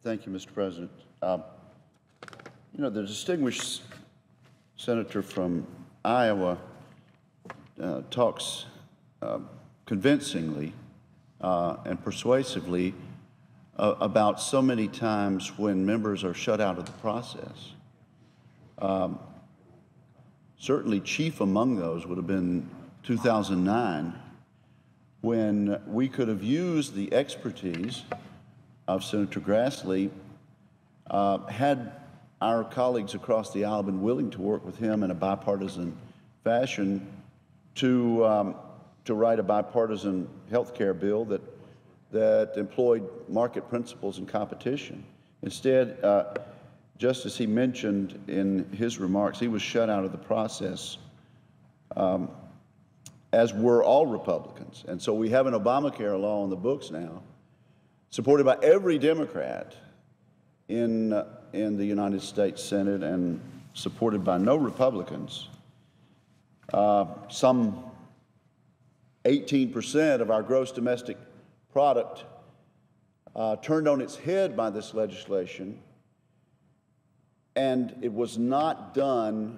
Thank you, Mr. President. The distinguished senator from Iowa talks convincingly and persuasively about so many times when members are shut out of the process. Certainly chief among those would have been 2009, when we could have used the expertise of Senator Grassley had our colleagues across the aisle been willing to work with him in a bipartisan fashion to write a bipartisan health care bill that employed market principles and competition. Instead, just as he mentioned in his remarks, he was shut out of the process, as were all Republicans. And so we have an Obamacare law on the books now, supported by every Democrat in the United States Senate and supported by no Republicans. Some 18% of our gross domestic product turned on its head by this legislation, and it was not done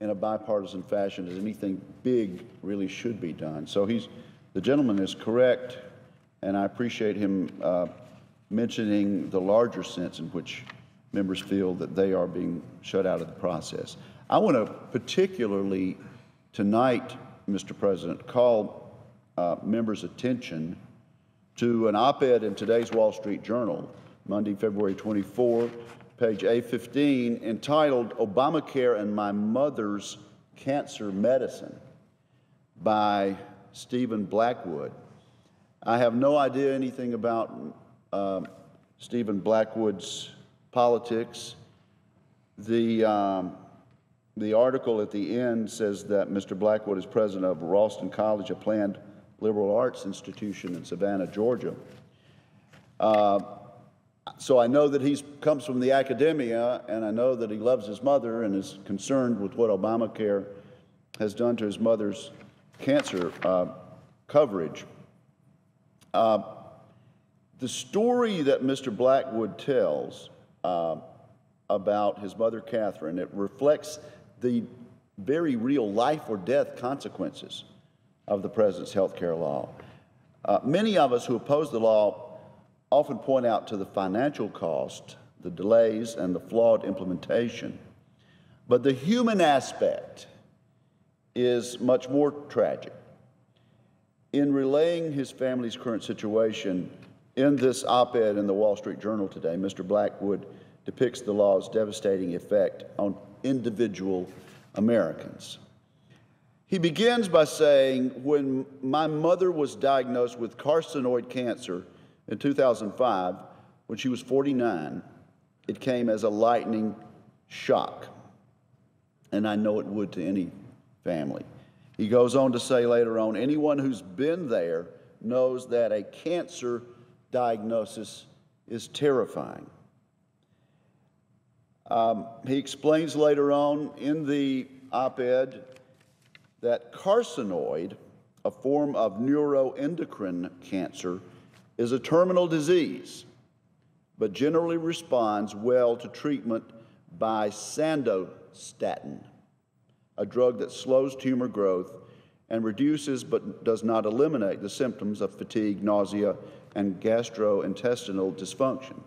in a bipartisan fashion as anything big really should be done. So the gentleman is correct, and I appreciate him mentioning the larger sense in which members feel that they are being shut out of the process. I want to particularly tonight, Mr. President, call members' attention to an op-ed in today's Wall Street Journal, Monday, February 24, page A15, entitled "Obamacare and My Mother's Cancer Medicine" by Stephen Blackwood. I have no idea anything about Stephen Blackwood's politics. The article at the end says that Mr. Blackwood is president of Ralston College, a planned liberal arts institution in Savannah, Georgia. So I know that he comes from the academia, and I know that he loves his mother and is concerned with what Obamacare has done to his mother's cancer coverage. The story that Mr. Blackwood tells about his mother, Catherine, it reflects the very real life or death consequences of the president's health care law. Many of us who oppose the law often point out to the financial cost, the delays, and the flawed implementation. But the human aspect is much more tragic. In relaying his family's current situation in this op-ed in the Wall Street Journal today, Mr. Blackwood depicts the law's devastating effect on individual Americans. He begins by saying, "When my mother was diagnosed with carcinoid cancer in 2005, when she was 49, it came as a lightning shock, and I know it would to any family." He goes on to say later on, "Anyone who's been there knows that a cancer diagnosis is terrifying." He explains later on in the op-ed that carcinoid, a form of neuroendocrine cancer, is a terminal disease, but generally responds well to treatment by sandostatin, a drug that slows tumor growth and reduces but does not eliminate the symptoms of fatigue, nausea, and gastrointestinal dysfunction.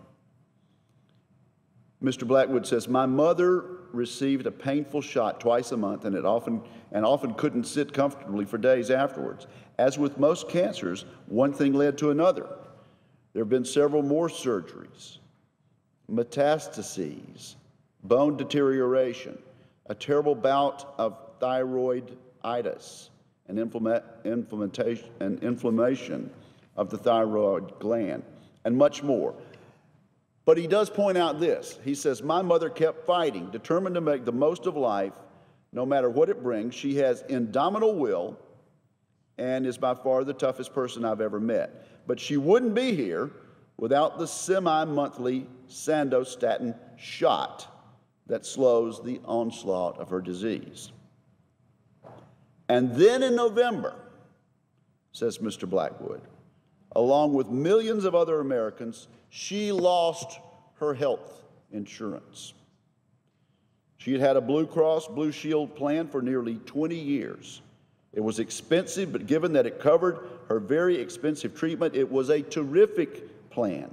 Mr. Blackwood says, "My mother received a painful shot twice a month and often couldn't sit comfortably for days afterwards. As with most cancers, one thing led to another. There have been several more surgeries, metastases, bone deterioration, a terrible bout of thyroiditis, and inflammation of the thyroid gland, and much more." But he does point out this. He says, "My mother kept fighting, determined to make the most of life, no matter what it brings. She has indomitable will and is by far the toughest person I've ever met. But she wouldn't be here without the semi-monthly sandostatin shot that slows the onslaught of her disease." And then in November, says Mr. Blackwood, along with millions of other Americans, she lost her health insurance. She had had a Blue Cross Blue Shield plan for nearly 20 years. It was expensive, but given that it covered her very expensive treatment, it was a terrific plan.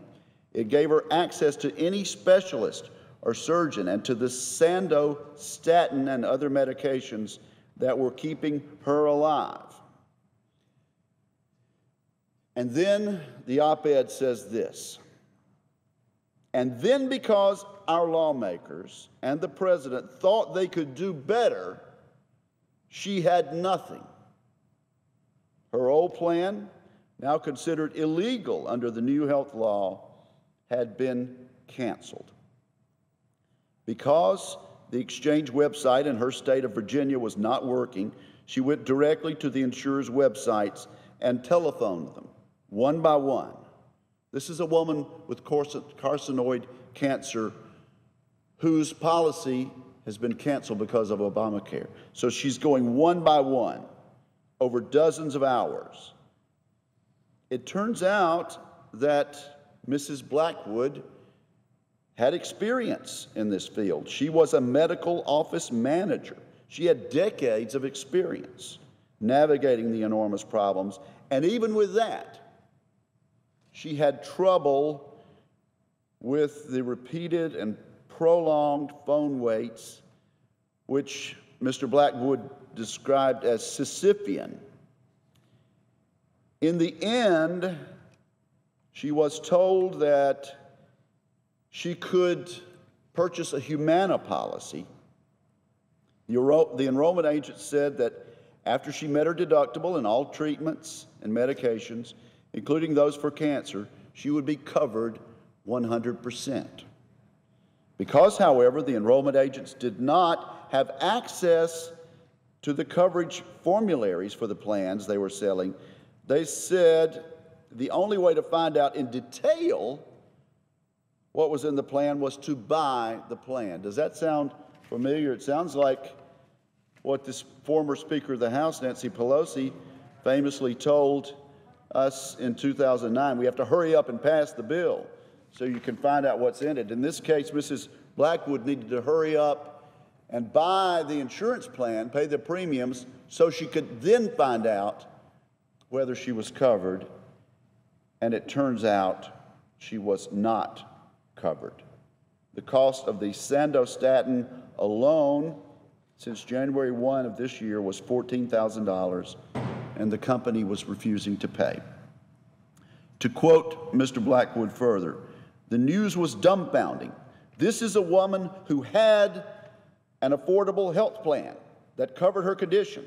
It gave her access to any specialist or surgeon and to the Sandostatin and other medications that were keeping her alive. And then the op-ed says this, and then because our lawmakers and the president thought they could do better, she had nothing. Her old plan, now considered illegal under the new health law, had been canceled. Because the exchange website in her state of Virginia was not working, she went directly to the insurer's websites and telephoned them one by one. This is a woman with carcinoid cancer whose policy has been canceled because of Obamacare. So she's going one by one over dozens of hours. It turns out that Mrs. Blackwood had experience in this field. She was a medical office manager. She had decades of experience navigating the enormous problems, and even with that, she had trouble with the repeated and prolonged phone waits, which Mr. Blackwood described as Sisyphean. In the end, she was told that she could purchase a Humana policy. The enrollment agent said that after she met her deductible and all treatments and medications, including those for cancer, she would be covered 100%. Because, however, the enrollment agents did not have access to the coverage formularies for the plans they were selling, they said the only way to find out in detail what was in the plan was to buy the plan. Does that sound familiar? It sounds like what this former Speaker of the House, Nancy Pelosi, famously told us in 2009. We have to hurry up and pass the bill so you can find out what's in it. In this case, Mrs. Blackwood needed to hurry up and buy the insurance plan, pay the premiums, so she could then find out whether she was covered. And it turns out she was not covered. The cost of the Sandostatin alone since January 1 of this year was $14,000, and the company was refusing to pay. To quote Mr. Blackwood further, the news was dumbfounding. This is a woman who had an affordable health plan that covered her condition.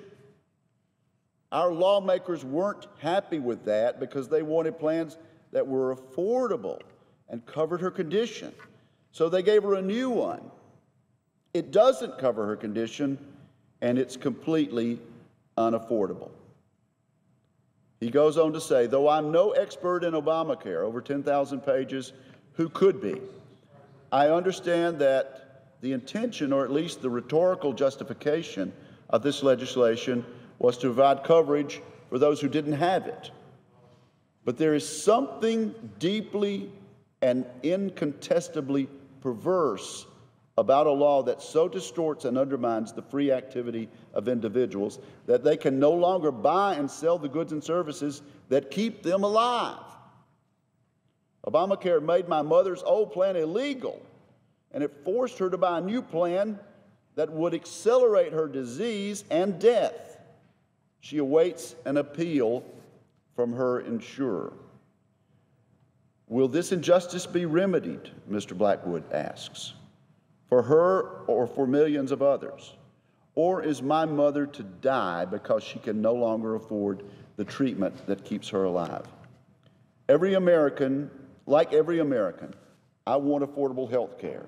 Our lawmakers weren't happy with that because they wanted plans that were affordable and covered her condition. So they gave her a new one. It doesn't cover her condition, and it's completely unaffordable. He goes on to say, though I'm no expert in Obamacare, over 10,000 pages, who could be? I understand that the intention, or at least the rhetorical justification of this legislation, was to provide coverage for those who didn't have it. But there is something deeply and incontestably perverse about a law that so distorts and undermines the free activity of individuals that they can no longer buy and sell the goods and services that keep them alive. Obamacare made my mother's old plan illegal, and it forced her to buy a new plan that would accelerate her disease and death. She awaits an appeal from her insurer. Will this injustice be remedied, Mr. Blackwood asks, for her or for millions of others? Or is my mother to die because she can no longer afford the treatment that keeps her alive? Every American, like every American, I want affordable health care,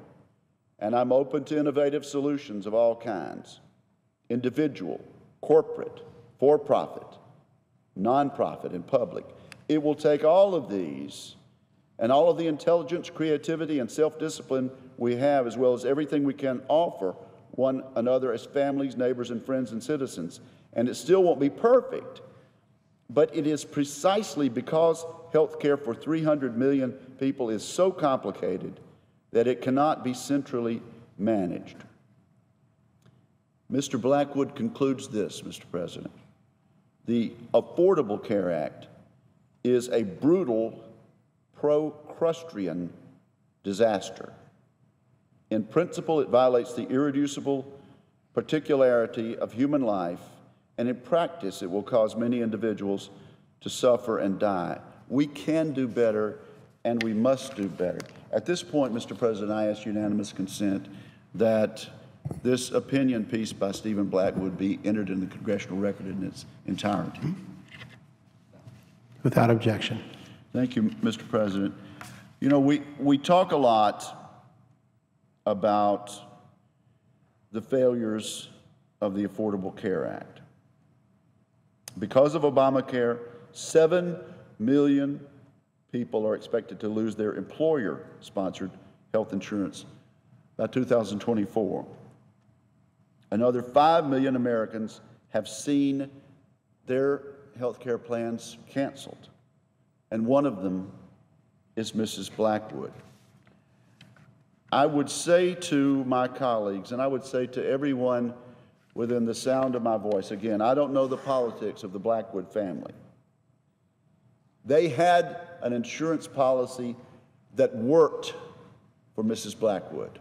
and I'm open to innovative solutions of all kinds, individual, corporate, for-profit, nonprofit, and public. It will take all of these and all of the intelligence, creativity, and self-discipline we have, as well as everything we can offer one another as families, neighbors, and friends and citizens. And it still won't be perfect, but it is precisely because health care for 300 million people is so complicated that it cannot be centrally managed. Mr. Blackwood concludes this, Mr. President. The Affordable Care Act is a brutal pro-Crustrian disaster. In principle, it violates the irreducible particularity of human life, and in practice, it will cause many individuals to suffer and die. We can do better, and we must do better. At this point, Mr. President, I ask unanimous consent that this opinion piece by Stephen Blackwood be entered in the congressional record in its entirety. Without objection. Thank you, Mr. President. You know, we talk a lot about the failures of the Affordable Care Act. Because of Obamacare, 7 million people are expected to lose their employer-sponsored health insurance by 2024. Another 5 million Americans have seen their health care plans canceled, and one of them is Mrs. Blackwood. I would say to my colleagues, and I would say to everyone within the sound of my voice, again, I don't know the politics of the Blackwood family. They had an insurance policy that worked for Mrs. Blackwood.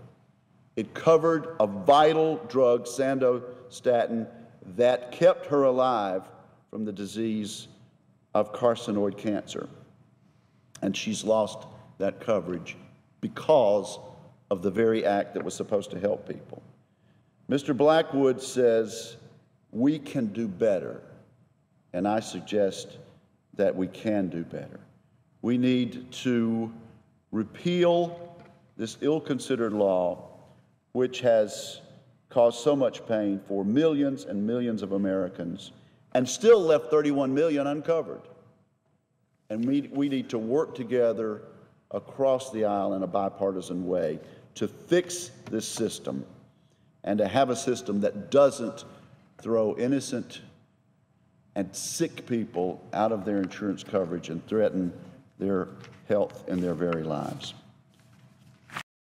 It covered a vital drug, sandostatin, that kept her alive from the disease of carcinoid cancer. And she's lost that coverage because of the very act that was supposed to help people. Mr. Blackwood says we can do better, and I suggest that we can do better. We need to repeal this ill-considered law, which has caused so much pain for millions and millions of Americans and still left 31 million uncovered. And we need to work together across the aisle in a bipartisan way to fix this system and to have a system that doesn't throw innocent and sick people out of their insurance coverage and threaten their health and their very lives.